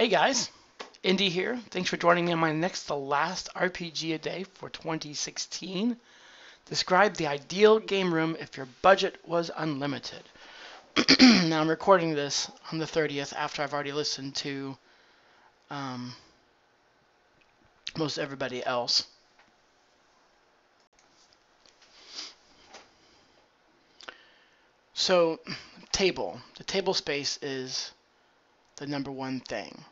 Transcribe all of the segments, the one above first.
Hey guys, Indy here. Thanks for joining me on my next to last RPG a day for 2016. Describe the ideal game room if your budget was unlimited. Now I'm recording this on the 30th after I've already listened to most everybody else. So, the table space is the number one thing.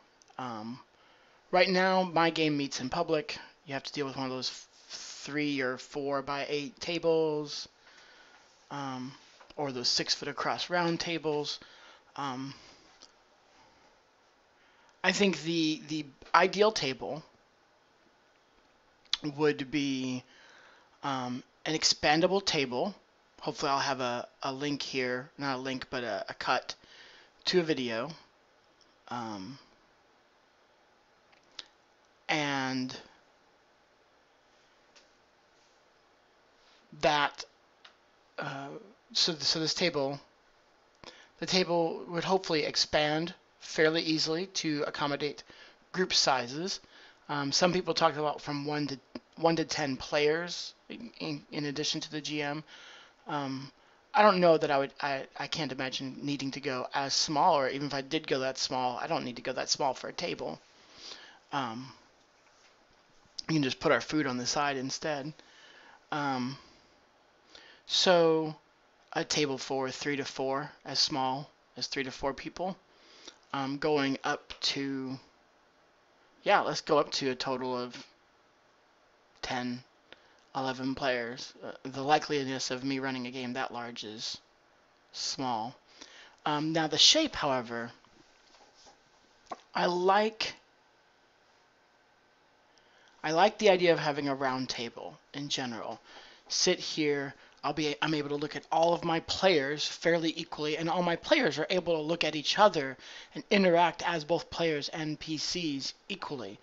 Right now, my game meets in public. You have to deal with one of those 3 or 4 by 8 tables, or those 6 foot across round tables. I think the ideal table would be an expandable table. Hopefully, I'll have a link here, not a link, but a cut to a video. And that so this table, the table would hopefully expand fairly easily to accommodate group sizes. Some people talk about from 1 to 10 players in addition to the GM. I don't know that I can't imagine needing to go as small, or even if I did go that small, I don't need to go that small for a table. You can just put our food on the side instead. So a table for 3 to 4, as small as 3 to 4 people. Going up to, let's go up to a total of 10, 11 players. The likeliness of me running a game that large is small. Now the shape, however, I like the idea of having a round table in general. Sit here, I'm able to look at all of my players fairly equally, and all my players are able to look at each other and interact as both players and PCs equally.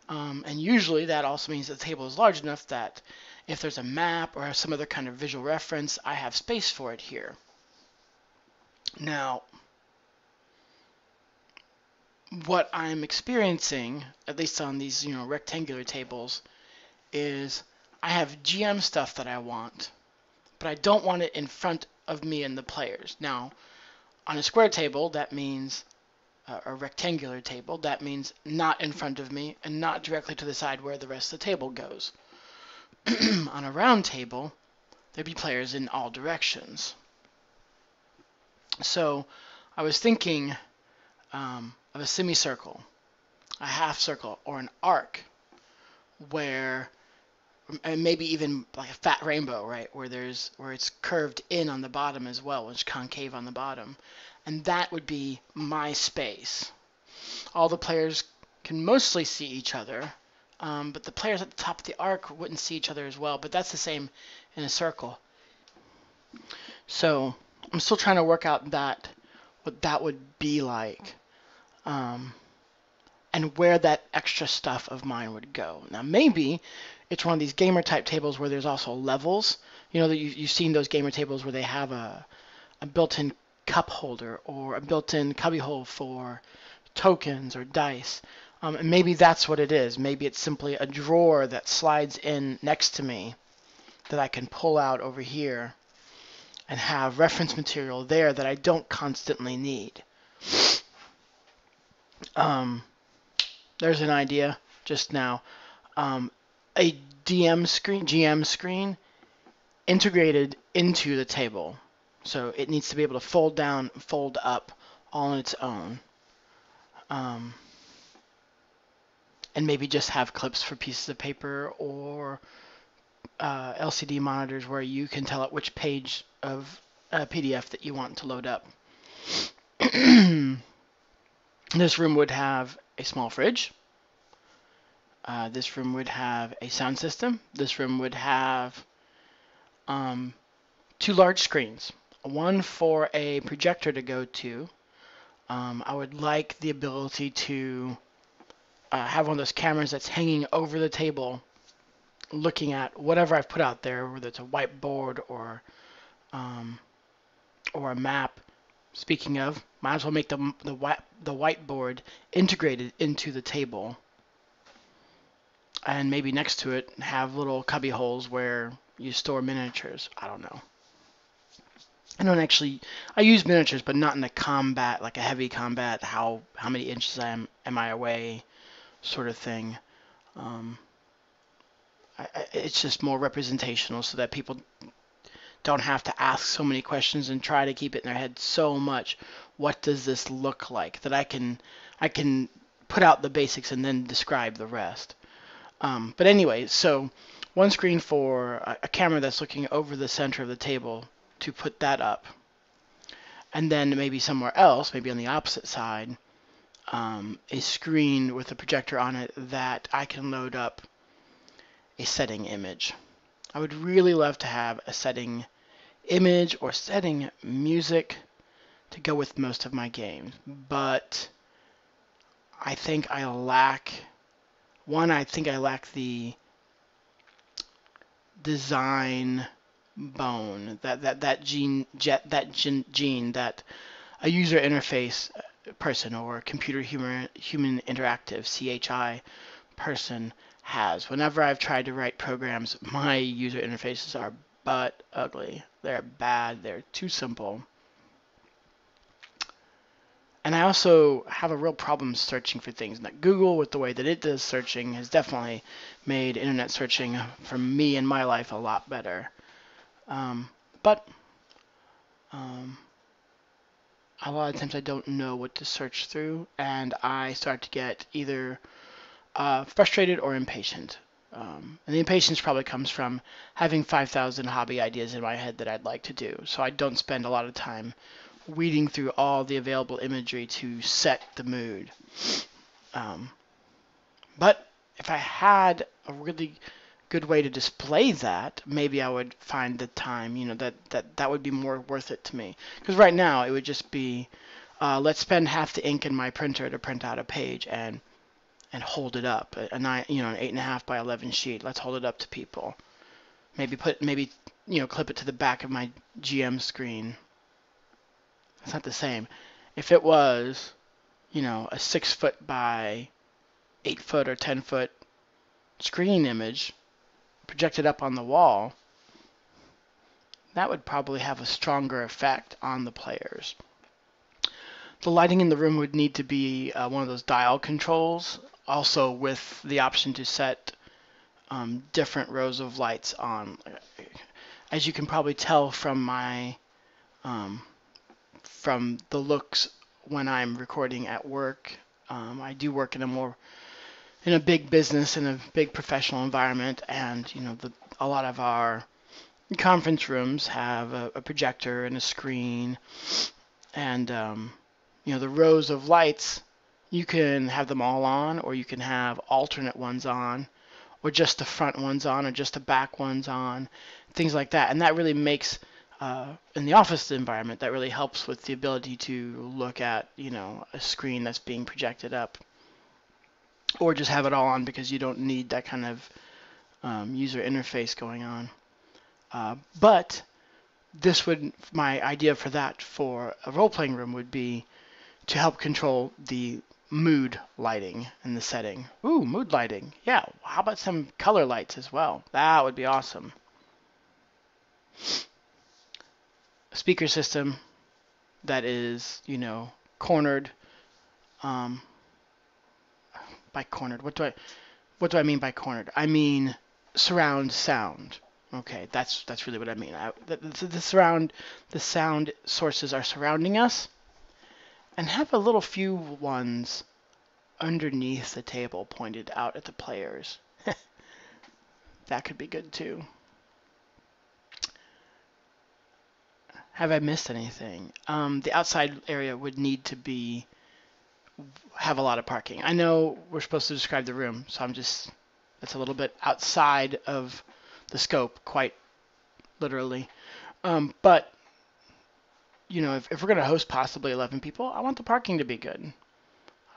And usually that also means that the table is large enough that if there's a map or some other kind of visual reference, I have space for it here. Now, what I'm experiencing, at least on these rectangular tables, is I have GM stuff that I want, but I don't want it in front of me and the players. Now, on a square table, that means a rectangular table, that means not in front of me and not directly to the side where the rest of the table goes. On a round table, there'd be players in all directions. So I was thinking of a semicircle, a half circle, or an arc, where, and maybe even like a fat rainbow, right, where it's curved in on the bottom as well, which is concave on the bottom, and that would be my space. All the players can mostly see each other, but the players at the top of the arc wouldn't see each other as well, but that's the same in a circle. So I'm still trying to work out what that would be like, and where that extra stuff of mine would go. Now maybe it's one of these gamer type tables where there's also levels. You know that you've seen those gamer tables where they have a built-in cup holder or a built-in cubbyhole for tokens or dice. And maybe that's what it is. Maybe it's simply a drawer that slides in next to me that I can pull out over here and have reference material there that I don't constantly need. There's an idea just now. A GM screen integrated into the table. So it needs to be able to fold down, fold up all on its own. And maybe just have clips for pieces of paper or LCD monitors where you can tell it which page of a PDF that you want to load up. This room would have a small fridge. This room would have a sound system. This room would have 2 large screens. One for a projector to go to. I would like the ability to have one of those cameras that's hanging over the table looking at whatever I've put out there, whether it's a whiteboard or a map, Speaking of, might as well make the whiteboard integrated into the table, and maybe next to it have little cubby holes where you store miniatures. I don't know. I use miniatures, but not in a combat, like a heavy combat, how many inches am I away sort of thing. Um, it's just more representational so that people don't have to ask so many questions and try to keep it in their head so much. What does this look like? That I can put out the basics and then describe the rest. But anyway, so one screen for a camera that's looking over the center of the table to put that up. And then maybe somewhere else, maybe on the opposite side, a screen with a projector on it that I can load up a setting image. I would really love to have a setting image or setting music to go with most of my games, but I think I lack the design bone, that gene that a user interface person or computer human interactive CHI person has. Whenever I've tried to write programs, my user interfaces are butt ugly. They're bad. They're too simple. And I also have a real problem searching for things. Now, Google, with the way that it does searching, has definitely made internet searching for me in my life a lot better. But a lot of times I don't know what to search through, and I start to get either frustrated or impatient. And the impatience probably comes from having 5,000 hobby ideas in my head that I'd like to do. So I don't spend a lot of time weeding through all the available imagery to set the mood. But if I had a really good way to display that, maybe I would find the time, that would be more worth it to me. Because right now it would just be, let's spend half the ink in my printer to print out a page and hold it up, an 8.5 by 11 sheet. Let's hold it up to people. Maybe clip it to the back of my GM screen. It's not the same. If it was, a 6-foot by 8-foot or 10-foot screen image projected up on the wall, that would probably have a stronger effect on the players. The lighting in the room would need to be one of those dial controls, also with the option to set different rows of lights on. As you can probably tell from my from the looks when I'm recording at work, I do work in a big business, in a big professional environment, and a lot of our conference rooms have a projector and a screen, and the rows of lights, you can have them all on, or you can have alternate ones on, or just the front ones on, or just the back ones on, things like that. And that really makes, in the office environment, that really helps with the ability to look at, a screen that's being projected up. Or just have it all on because you don't need that kind of user interface going on. But my idea for that for a role-playing room would be to help control the mood lighting in the setting. Ooh, mood lighting. Yeah, how about some color lights as well? That would be awesome. A speaker system that is, cornered. By cornered, what do I mean by cornered? I mean surround sound. Okay, that's really what I mean. The sound sources are surrounding us, and have a little few ones underneath the table pointed out at the players. That could be good too. Have I missed anything? The outside area would need to have a lot of parking. I know we're supposed to describe the room, so that's a little bit outside of the scope, quite literally. But if we're going to host possibly 11 people, I want the parking to be good.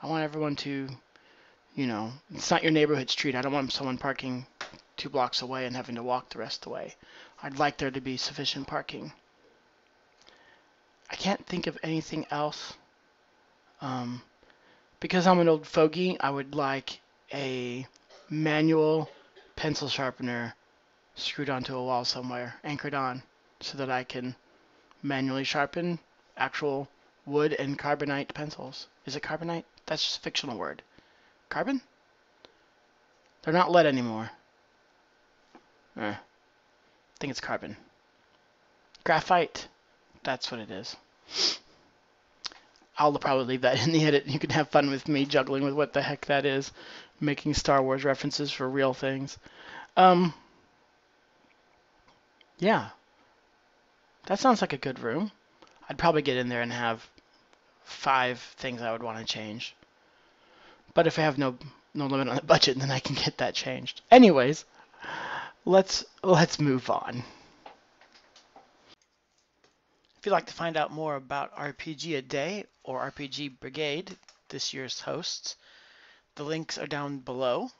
I want everyone to, it's not your neighborhood street. I don't want someone parking 2 blocks away and having to walk the rest of the way. I'd like there to be sufficient parking. I can't think of anything else. Because I'm an old fogey, I would like a manual pencil sharpener screwed onto a wall somewhere, anchored on, so that I can manually sharpen actual wood and carbonite pencils. Is it carbonite? That's just a fictional word. Carbon? They're not lead anymore. I think it's carbon. Graphite. That's what it is. I'll probably leave that in the edit. You can have fun with me juggling with what the heck that is, making Star Wars references for real things. Yeah, that sounds like a good room. I'd probably get in there and have 5 things I would want to change. But if I have no limit on the budget, then I can get that changed. Anyways, let's move on. If you'd like to find out more about RPG A Day or RPG Brigade, this year's hosts, the links are down below.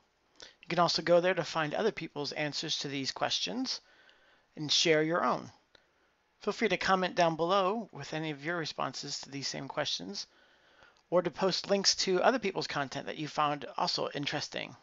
You can also go there to find other people's answers to these questions and share your own. Feel free to comment down below with any of your responses to these same questions, or to post links to other people's content that you found also interesting.